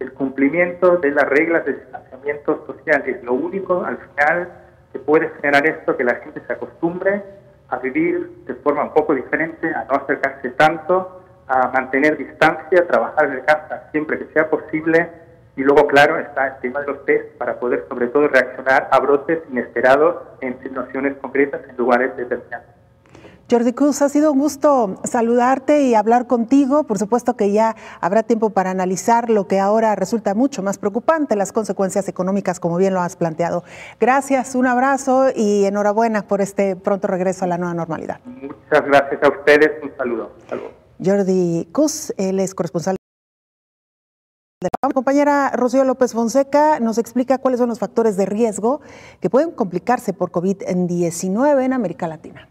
el cumplimiento de las reglas de distanciamiento social. Es lo único, al final, que puede generar esto, que la gente se acostumbre a vivir de forma un poco diferente, a no acercarse tanto, a mantener distancia, a trabajar de casa siempre que sea posible. Y luego, claro, está el tema de los test para poder, sobre todo, reaccionar a brotes inesperados en situaciones concretas, en lugares determinados. Jordi Cruz, ha sido un gusto saludarte y hablar contigo. Por supuesto que ya habrá tiempo para analizar lo que ahora resulta mucho más preocupante, las consecuencias económicas, como bien lo has planteado. Gracias, un abrazo y enhorabuena por este pronto regreso a la nueva normalidad. Muchas gracias a ustedes, un saludo. Jordi Cruz, él es corresponsal. Mi compañera Rocío López Fonseca nos explica cuáles son los factores de riesgo que pueden complicarse por COVID-19 en América Latina.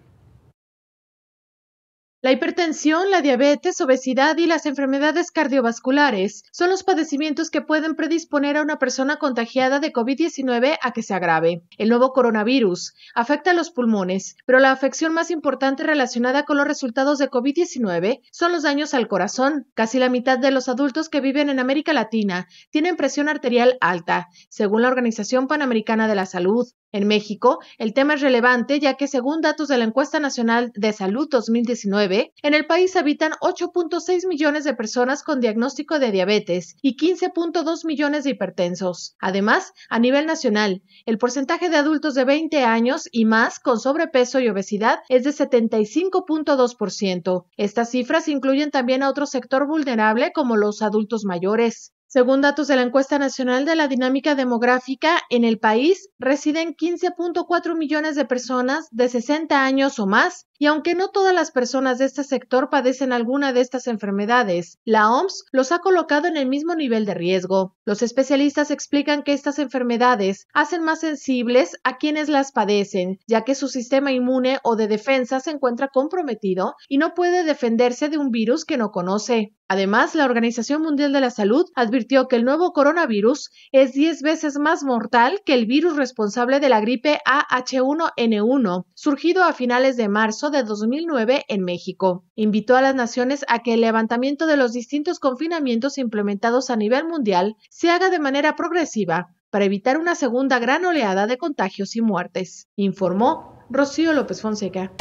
La hipertensión, la diabetes, obesidad y las enfermedades cardiovasculares son los padecimientos que pueden predisponer a una persona contagiada de COVID-19 a que se agrave. El nuevo coronavirus afecta a los pulmones, pero la afección más importante relacionada con los resultados de COVID-19 son los daños al corazón. Casi la mitad de los adultos que viven en América Latina tienen presión arterial alta, según la Organización Panamericana de la Salud. En México, el tema es relevante ya que según datos de la Encuesta Nacional de Salud 2019, en el país habitan 8.6 millones de personas con diagnóstico de diabetes y 15.2 millones de hipertensos. Además, a nivel nacional, el porcentaje de adultos de 20 años y más con sobrepeso y obesidad es de 75.2%. Estas cifras incluyen también a otro sector vulnerable como los adultos mayores. Según datos de la Encuesta Nacional de la Dinámica Demográfica, en el país residen 15.4 millones de personas de 60 años o más, y aunque no todas las personas de este sector padecen alguna de estas enfermedades, la OMS los ha colocado en el mismo nivel de riesgo. Los especialistas explican que estas enfermedades hacen más sensibles a quienes las padecen, ya que su sistema inmune o de defensa se encuentra comprometido y no puede defenderse de un virus que no conoce. Además, la Organización Mundial de la Salud advirtió que el nuevo coronavirus es 10 veces más mortal que el virus responsable de la gripe AH1N1, surgido a finales de marzo de 2009 en México. Invitó a las naciones a que el levantamiento de los distintos confinamientos implementados a nivel mundial se haga de manera progresiva para evitar una segunda gran oleada de contagios y muertes, informó Rocío López Fonseca.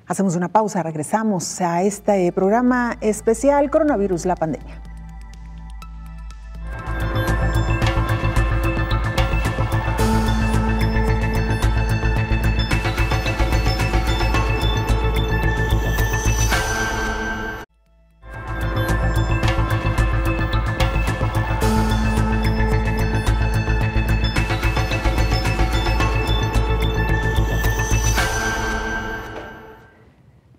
Hacemos una pausa, regresamos a este programa especial Coronavirus, la pandemia.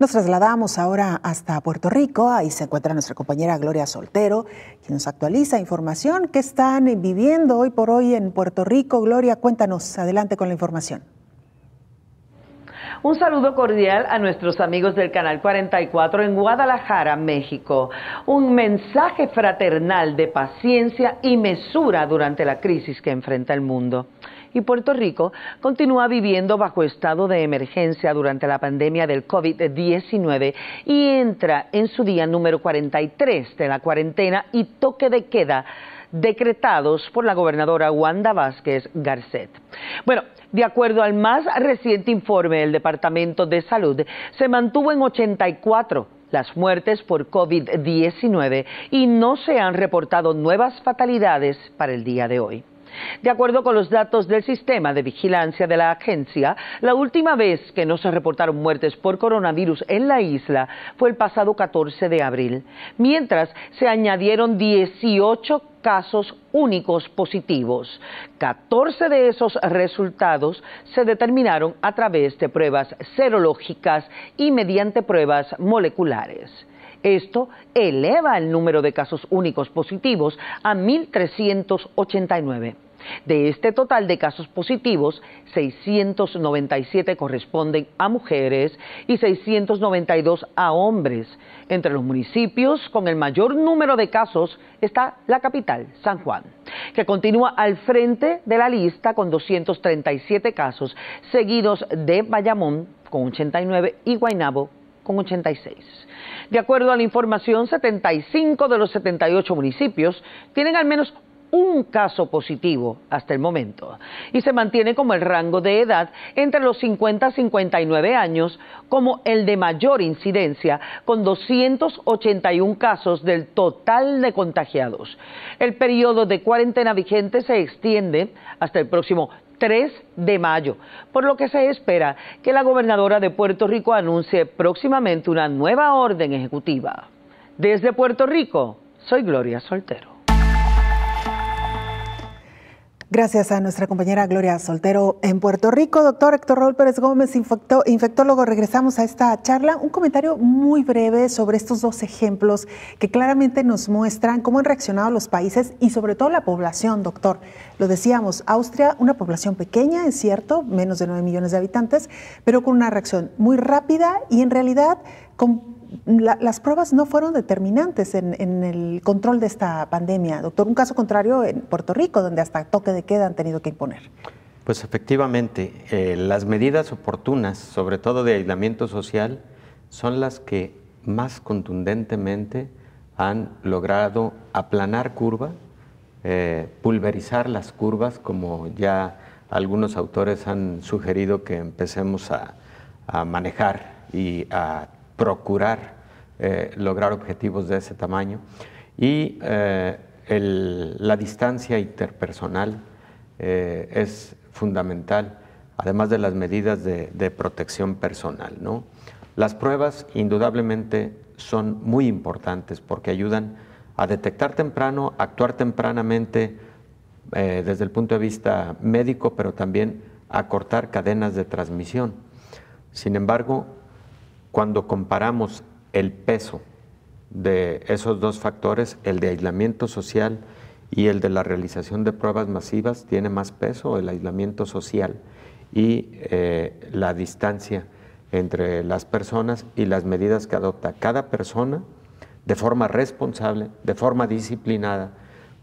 Nos trasladamos ahora hasta Puerto Rico. Ahí se encuentra nuestra compañera Gloria Soltero, quien nos actualiza información que están viviendo hoy por hoy en Puerto Rico. Gloria, cuéntanos, adelante con la información. Un saludo cordial a nuestros amigos del Canal 44 en Guadalajara, México. Un mensaje fraternal de paciencia y mesura durante la crisis que enfrenta el mundo. Y Puerto Rico continúa viviendo bajo estado de emergencia durante la pandemia del COVID-19 y entra en su día número 43 de la cuarentena y toque de queda decretados por la gobernadora Wanda Vázquez Garcet. Bueno, de acuerdo al más reciente informe del Departamento de Salud, se mantuvo en 84 las muertes por COVID-19 y no se han reportado nuevas fatalidades para el día de hoy. De acuerdo con los datos del sistema de vigilancia de la agencia, la última vez que no se reportaron muertes por coronavirus en la isla fue el pasado 14 de abril, mientras se añadieron 18 casos únicos positivos. 14 de esos resultados se determinaron a través de pruebas serológicas y mediante pruebas moleculares. Esto eleva el número de casos únicos positivos a 1.389. De este total de casos positivos, 697 corresponden a mujeres y 692 a hombres. Entre los municipios con el mayor número de casos está la capital, San Juan, que continúa al frente de la lista con 237 casos, seguidos de Bayamón con 89 y Guaynabo con 86. De acuerdo a la información, 75 de los 78 municipios tienen al menos un caso positivo hasta el momento y se mantiene como el rango de edad entre los 50 a 59 años como el de mayor incidencia, con 281 casos del total de contagiados. El periodo de cuarentena vigente se extiende hasta el próximo 3 de mayo, por lo que se espera que la gobernadora de Puerto Rico anuncie próximamente una nueva orden ejecutiva. Desde Puerto Rico, soy Gloria Soltero. Gracias a nuestra compañera Gloria Soltero en Puerto Rico. Doctor Héctor Raúl Pérez Gómez, infectólogo, regresamos a esta charla. Un comentario muy breve sobre estos dos ejemplos que claramente nos muestran cómo han reaccionado los países y sobre todo la población, doctor. Lo decíamos, Austria, una población pequeña, es cierto, menos de 9 millones de habitantes, pero con una reacción muy rápida y en realidad las pruebas no fueron determinantes en el control de esta pandemia. Doctor, un caso contrario en Puerto Rico, donde hasta toque de queda han tenido que imponer. Pues efectivamente, las medidas oportunas, sobre todo de aislamiento social, son las que más contundentemente han logrado aplanar curva, pulverizar las curvas, como ya algunos autores han sugerido que empecemos a manejar y a procurar lograr objetivos de ese tamaño. Y la distancia interpersonal es fundamental, además de las medidas de protección personal, ¿no? Las pruebas indudablemente son muy importantes porque ayudan a detectar temprano, actuar tempranamente desde el punto de vista médico, pero también a cortar cadenas de transmisión. Sin embargo, cuando comparamos el peso de esos dos factores, el de aislamiento social y el de la realización de pruebas masivas, tiene más peso el aislamiento social y la distancia entre las personas y las medidas que adopta cada persona de forma responsable, de forma disciplinada,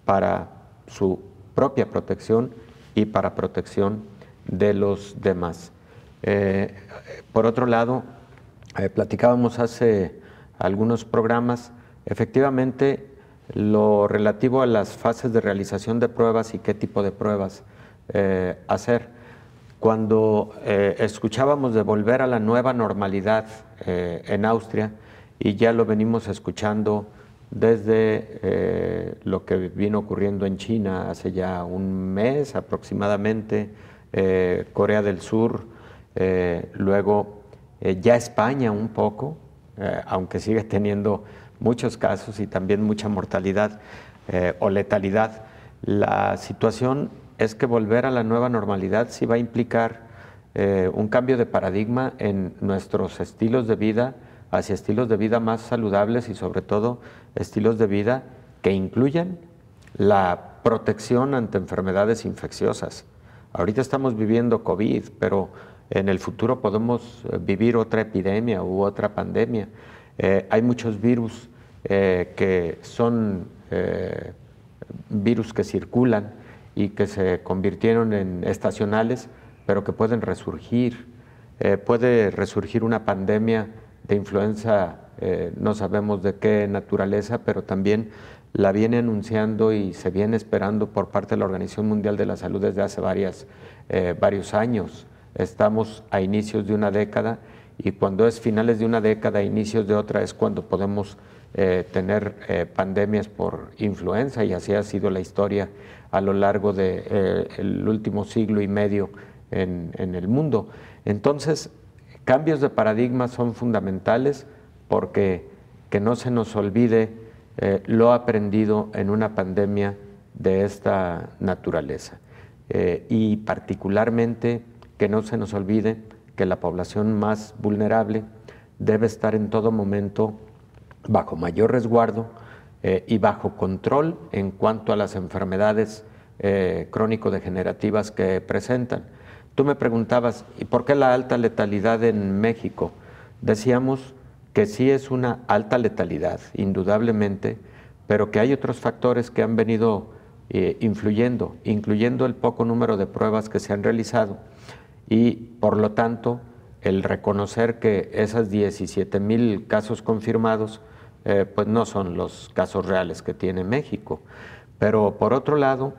para su propia protección y para protección de los demás. Por otro lado, platicábamos hace algunos programas, efectivamente, lo relativo a las fases de realización de pruebas y qué tipo de pruebas hacer. Cuando escuchábamos de volver a la nueva normalidad en Austria, y ya lo venimos escuchando desde lo que vino ocurriendo en China hace ya un mes aproximadamente, Corea del Sur, luego ya España un poco, aunque sigue teniendo muchos casos y también mucha mortalidad o letalidad. La situación es que volver a la nueva normalidad sí va a implicar un cambio de paradigma en nuestros estilos de vida, hacia estilos de vida más saludables y sobre todo estilos de vida que incluyan la protección ante enfermedades infecciosas. Ahorita estamos viviendo COVID, pero en el futuro podemos vivir otra epidemia u otra pandemia. Hay muchos virus que son virus que circulan y que se convirtieron en estacionales, pero que pueden resurgir. Puede resurgir una pandemia de influenza, no sabemos de qué naturaleza, pero también la viene anunciando y se viene esperando por parte de la Organización Mundial de la Salud desde hace varios años. Estamos a inicios de una década y cuando es finales de una década, inicios de otra, es cuando podemos tener pandemias por influenza, y así ha sido la historia a lo largo del último siglo y medio en el mundo. Entonces, cambios de paradigma son fundamentales porque que no se nos olvide lo aprendido en una pandemia de esta naturaleza y particularmente que no se nos olvide que la población más vulnerable debe estar en todo momento bajo mayor resguardo y bajo control en cuanto a las enfermedades crónico-degenerativas que presentan. Tú me preguntabas, ¿y por qué la alta letalidad en México? Decíamos que sí es una alta letalidad, indudablemente, pero que hay otros factores que han venido influyendo, incluyendo el poco número de pruebas que se han realizado y, por lo tanto, el reconocer que esas 17,000 casos confirmados pues no son los casos reales que tiene México. Pero, por otro lado,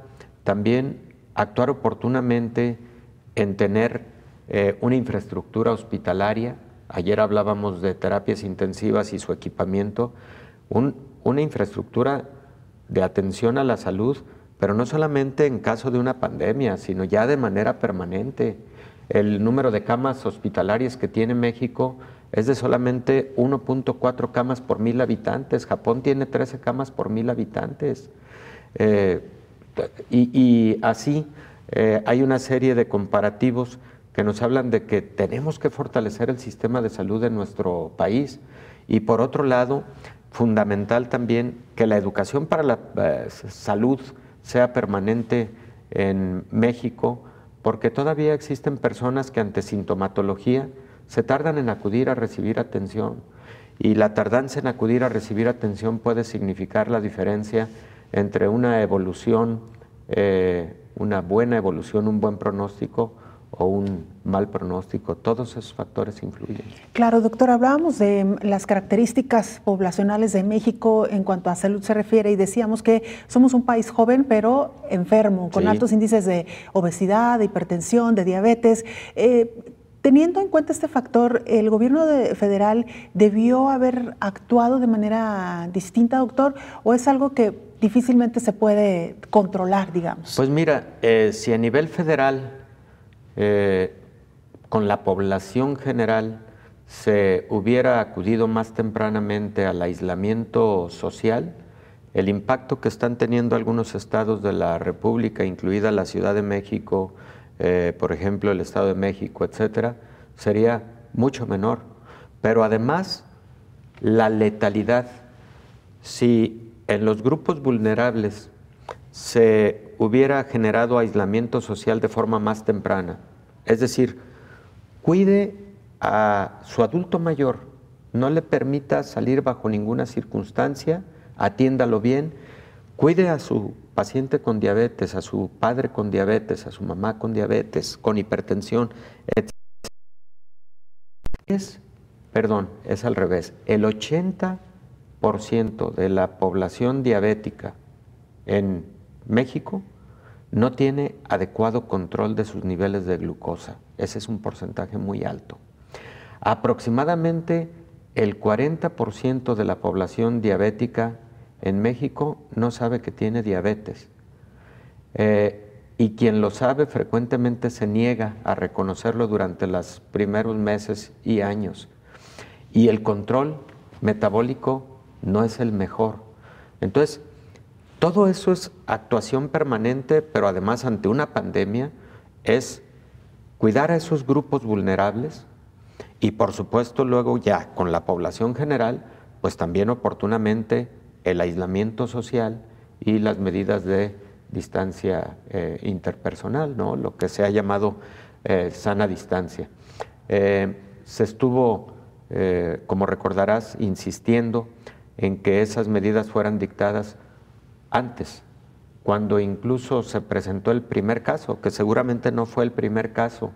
también actuar oportunamente en tener una infraestructura hospitalaria. Ayer hablábamos de terapias intensivas y su equipamiento, una infraestructura de atención a la salud, pero no solamente en caso de una pandemia, sino ya de manera permanente. El número de camas hospitalarias que tiene México es de solamente 1.4 camas por 1,000 habitantes. Japón tiene 13 camas por 1,000 habitantes. Y así hay una serie de comparativos que nos hablan de que tenemos que fortalecer el sistema de salud de nuestro país. Y por otro lado, fundamental también que la educación para la salud sea permanente en México, porque todavía existen personas que ante sintomatología se tardan en acudir a recibir atención, y la tardanza en acudir a recibir atención puede significar la diferencia entre una evolución, una buena evolución, un buen pronóstico, o un mal pronóstico. Todos esos factores influyen. Claro, doctor, hablábamos de las características poblacionales de México en cuanto a salud se refiere y decíamos que somos un país joven pero enfermo, con altos índices de obesidad, de hipertensión, de diabetes. Teniendo en cuenta este factor, ¿el gobierno federal debió haber actuado de manera distinta, doctor, o es algo que difícilmente se puede controlar, digamos? Pues mira, si a nivel federal con la población general se hubiera acudido más tempranamente al aislamiento social, el impacto que están teniendo algunos estados de la República, incluida la Ciudad de México, por ejemplo el Estado de México, etcétera, sería mucho menor. Pero además, la letalidad, si en los grupos vulnerables se hubiera generado aislamiento social de forma más temprana, es decir, cuide a su adulto mayor, no le permita salir bajo ninguna circunstancia, atiéndalo bien, cuide a su paciente con diabetes, a su padre con diabetes, a su mamá con diabetes, con hipertensión, etc. Es al revés, el 80% de la población diabética en México no tiene adecuado control de sus niveles de glucosa. Ese es un porcentaje muy alto. Aproximadamente el 40% de la población diabética en México no sabe que tiene diabetes. Y quien lo sabe frecuentemente se niega a reconocerlo durante los primeros meses y años. Y el control metabólico no es el mejor. Entonces, todo eso es actuación permanente, pero además ante una pandemia es cuidar a esos grupos vulnerables y por supuesto luego ya con la población general, pues también oportunamente el aislamiento social y las medidas de distancia interpersonal, ¿no? Lo que se ha llamado sana distancia. Se estuvo, como recordarás, insistiendo en que esas medidas fueran dictadas antes, cuando incluso se presentó el primer caso, que seguramente no fue el primer caso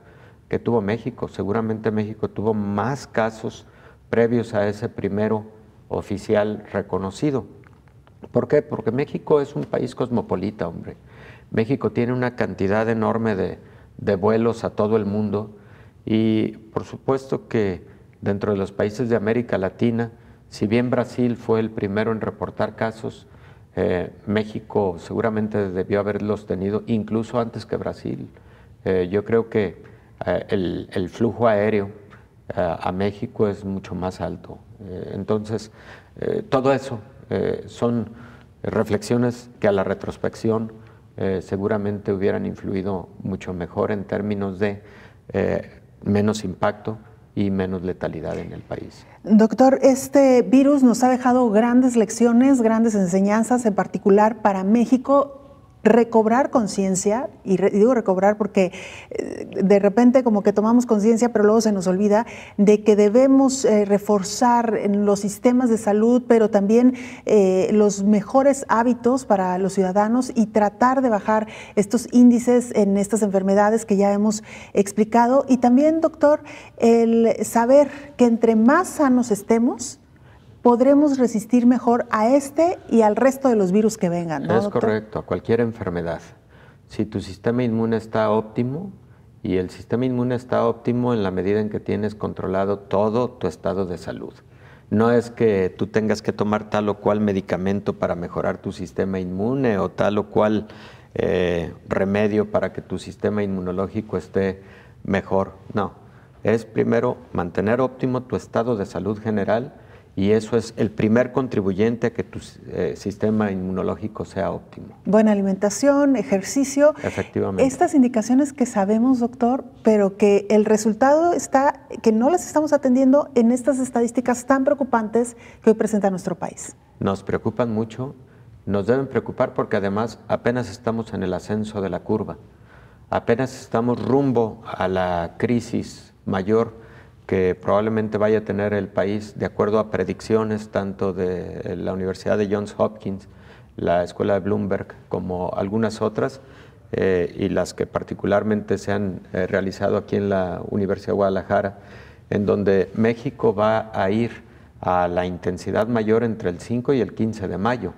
que tuvo México, seguramente México tuvo más casos previos a ese primero oficial reconocido. ¿Por qué? Porque México es un país cosmopolita, hombre. México tiene una cantidad enorme de vuelos a todo el mundo y por supuesto que dentro de los países de América Latina, si bien Brasil fue el primero en reportar casos, México seguramente debió haberlos tenido incluso antes que Brasil. Yo creo que el flujo aéreo a México es mucho más alto. Entonces, todo eso son reflexiones que a la retrospección seguramente hubieran influido mucho mejor en términos de menos impacto y menos letalidad en el país. Doctor, este virus nos ha dejado grandes lecciones, grandes enseñanzas, en particular para México. Recobrar conciencia, y digo recobrar porque de repente como que tomamos conciencia, pero luego se nos olvida de que debemos reforzar en los sistemas de salud, pero también los mejores hábitos para los ciudadanos y tratar de bajar estos índices en estas enfermedades que ya hemos explicado. Y también, doctor, el saber que entre más sanos estemos, podremos resistir mejor a este y al resto de los virus que vengan, ¿no, doctor? Correcto, a cualquier enfermedad. Si tu sistema inmune está óptimo, y el sistema inmune está óptimo en la medida en que tienes controlado todo tu estado de salud. No es que tú tengas que tomar tal o cual medicamento para mejorar tu sistema inmune o tal o cual remedio para que tu sistema inmunológico esté mejor. No, es primero mantener óptimo tu estado de salud general, y eso es el primer contribuyente a que tu sistema inmunológico sea óptimo. Buena alimentación, ejercicio. Efectivamente. Estas indicaciones que sabemos, doctor, pero que el resultado está, que no las estamos atendiendo en estas estadísticas tan preocupantes que hoy presenta nuestro país. Nos preocupan mucho, nos deben preocupar porque además apenas estamos en el ascenso de la curva. Apenas estamos rumbo a la crisis mayor que probablemente vaya a tener el país, de acuerdo a predicciones tanto de la Universidad de Johns Hopkins, la Escuela de Bloomberg, como algunas otras, y las que particularmente se han realizado aquí en la Universidad de Guadalajara, en donde México va a ir a la intensidad mayor entre el 5 y el 15 de mayo.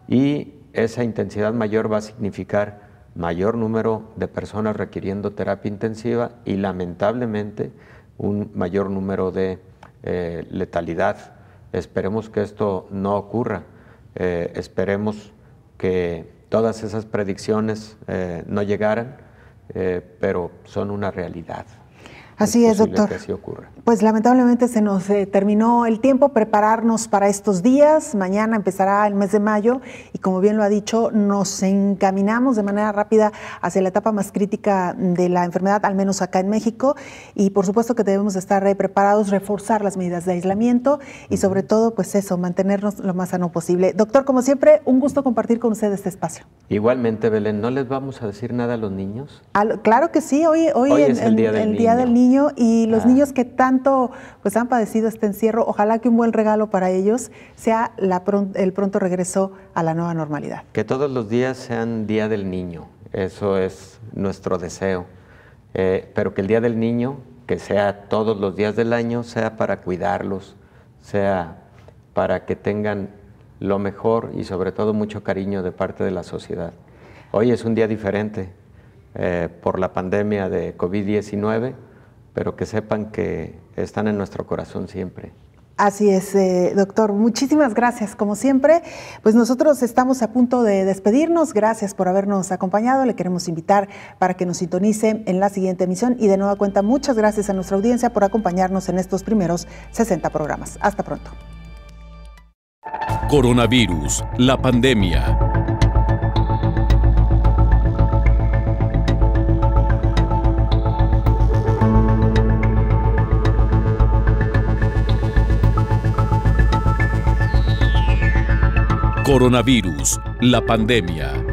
Y esa intensidad mayor va a significar mayor número de personas requiriendo terapia intensiva y lamentablemente un mayor número de letalidad. Esperemos que esto no ocurra, esperemos que todas esas predicciones no llegaran, pero son una realidad. Así es, doctor. Que así ocurra. Pues lamentablemente se nos terminó el tiempo, prepararnos para estos días. Mañana empezará el mes de mayo y como bien lo ha dicho, nos encaminamos de manera rápida hacia la etapa más crítica de la enfermedad, al menos acá en México. Y por supuesto que debemos estar preparados, reforzar las medidas de aislamiento y sobre todo, pues eso, mantenernos lo más sano posible. Doctor, como siempre, un gusto compartir con usted este espacio. Igualmente, Belén, ¿no les vamos a decir nada a los niños? Claro que sí, hoy es el Día del Niño. Y los niños que tanto pues han padecido este encierro, ojalá que un buen regalo para ellos sea el pronto regreso a la nueva normalidad. Que todos los días sean Día del Niño, eso es nuestro deseo, pero que el Día del Niño, que sea todos los días del año, sea para cuidarlos, sea para que tengan lo mejor y sobre todo mucho cariño de parte de la sociedad. Hoy es un día diferente por la pandemia de COVID-19, pero que sepan que están en nuestro corazón siempre. Así es, doctor. Muchísimas gracias, como siempre. Pues nosotros estamos a punto de despedirnos. Gracias por habernos acompañado. Le queremos invitar para que nos sintonice en la siguiente emisión. Y de nueva cuenta, muchas gracias a nuestra audiencia por acompañarnos en estos primeros 60 programas. Hasta pronto. Coronavirus, la pandemia. Coronavirus, la pandemia.